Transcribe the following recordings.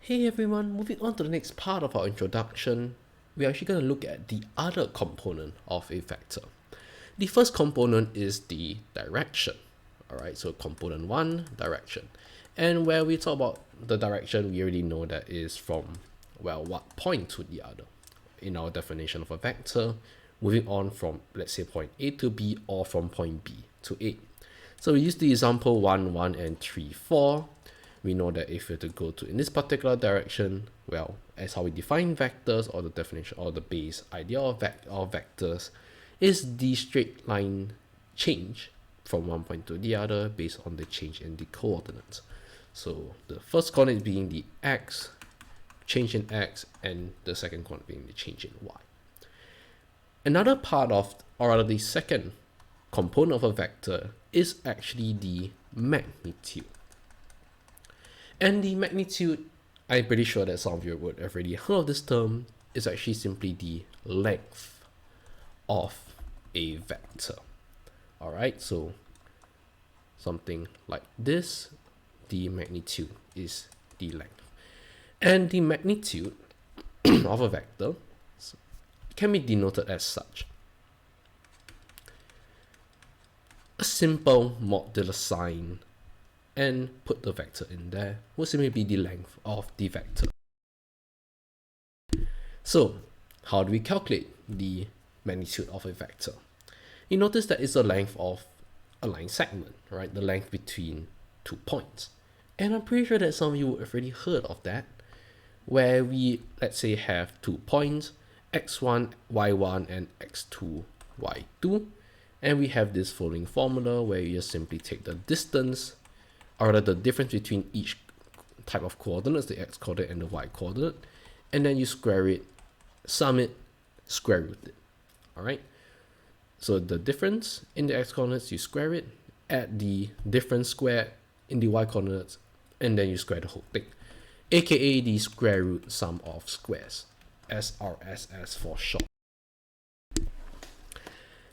Hey everyone, moving on to the next part of our introduction, we're actually going to look at the other component of a vector. The first component is the direction. Alright, so component 1, direction. And where we talk about the direction, we already know that is from, well, what point to the other. In our definition of a vector, moving on from, let's say, point A to B or from point B to A. So we use the example 1, 1, and 3, 4. We know that if we were to go to in this particular direction, well, as how we define vectors, or the definition or the base idea of vectors is the straight line change from one point to the other based on the change in the coordinates. So the first coordinate being the x, change in x, and the second coordinate being the change in y. Another part of, or rather the second component of a vector is actually the magnitude. And the magnitude, I'm pretty sure that some of you would have already heard of this term, is actually simply the length of a vector. Alright, so something like this, the magnitude is the length. And the magnitude of a vector can be denoted as such. A simple modular sign and put the vector in there will simply be the length of the vector. So how do we calculate the magnitude of a vector? You notice that it's the length of a line segment, right? The length between 2 points. And I'm pretty sure that some of you have already heard of that, where we, let's say, have 2 points, x1, y1, and x2, y2. And we have this following formula where you just simply take the distance, or rather the difference between each type of coordinates, the x coordinate and the y coordinate, and then you square it, sum it, square root it. Alright? So the difference in the x coordinates, you square it, add the difference squared in the y coordinates, and then you square the whole thing. AKA the square root sum of squares, SRSS for short.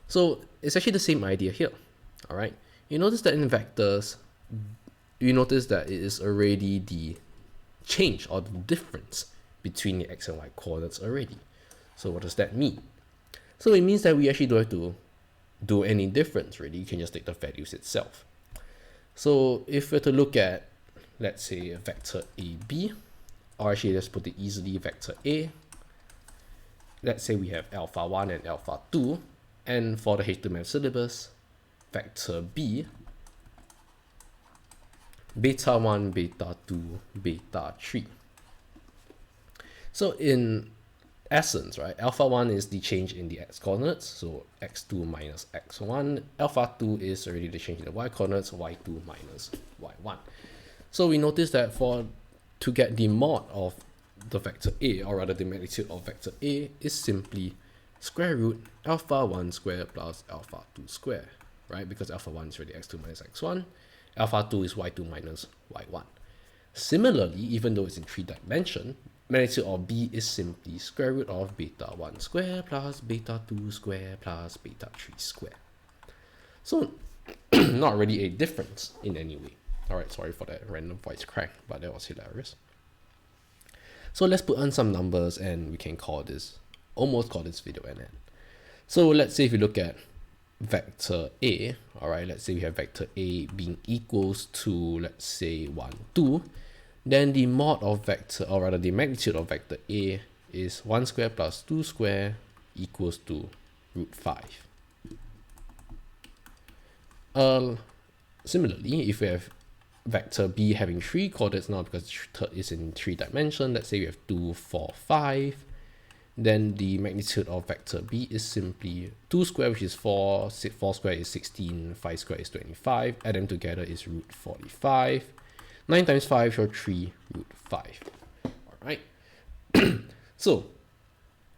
So it's actually the same idea here. Alright? You notice that in vectors, you notice that it is already the change or the difference between the x and y coordinates already. So what does that mean? So it means that we actually don't have to do any difference really. You can just take the values itself. So if we're to look at, let's say, a vector AB, or actually let's put it easily, vector A. Let's say we have alpha 1 and alpha 2, and for the H2 syllabus, vector B, beta 1, beta 2, beta 3. So in essence, right, alpha 1 is the change in the x coordinates, so x2 minus x1. Alpha 2 is already the change in the y coordinates, y2 minus y1. So we notice that to get the mod of the vector A, or rather the magnitude of vector A, is simply square root alpha 1 squared plus alpha 2 squared, right? Because alpha 1 is already x2 minus x1. Alpha 2 is y2 minus y1. Similarly, even though it's in 3 dimensions, magnitude of B is simply square root of beta 1 square plus beta 2 square plus beta 3 square. So not really a difference in any way. Alright, sorry for that random voice crack, but that was hilarious. So let's put on some numbers and we can almost call this video an end. So let's say if you look at vector A, alright, let's say we have vector A being equals to, let's say, 1, 2, then the mod of vector, or rather the magnitude of vector A is 1 square plus 2 square equals to root 5. Similarly, if we have vector B having 3 coordinates now because it's in 3 dimensions, let's say we have 2, 4, 5, then the magnitude of vector B is simply 2 square, which is 4, 4 square is 16, 5 square is 25, add them together is root 45, 9 times 5, so 3 root 5. Alright, so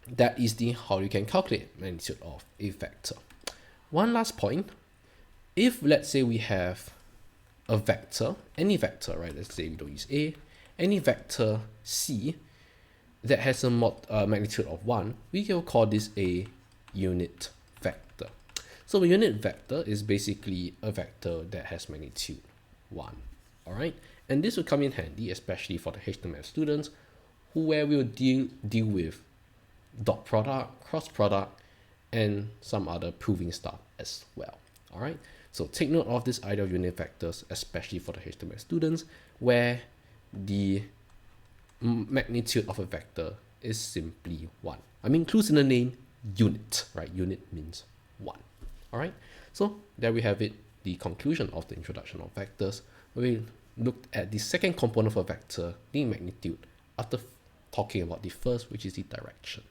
that is how you can calculate magnitude of a vector. One last point, if let's say we have a vector, any vector, right, let's say we don't use A, any vector C that has a magnitude of 1, we will call this a unit vector. So a unit vector is basically a vector that has magnitude 1. Alright, And this will come in handy, especially for the HTML students, where we'll deal with dot product, cross product, and some other proving stuff as well. All right. So take note of this idea of unit vectors, especially for the HTML students, where the magnitude of a vector is simply 1. I mean, includes in the name unit, right? Unit means 1. All right. So there we have it, the conclusion of the introduction of vectors. We looked at the second component of a vector, the magnitude, after talking about the first, which is the direction.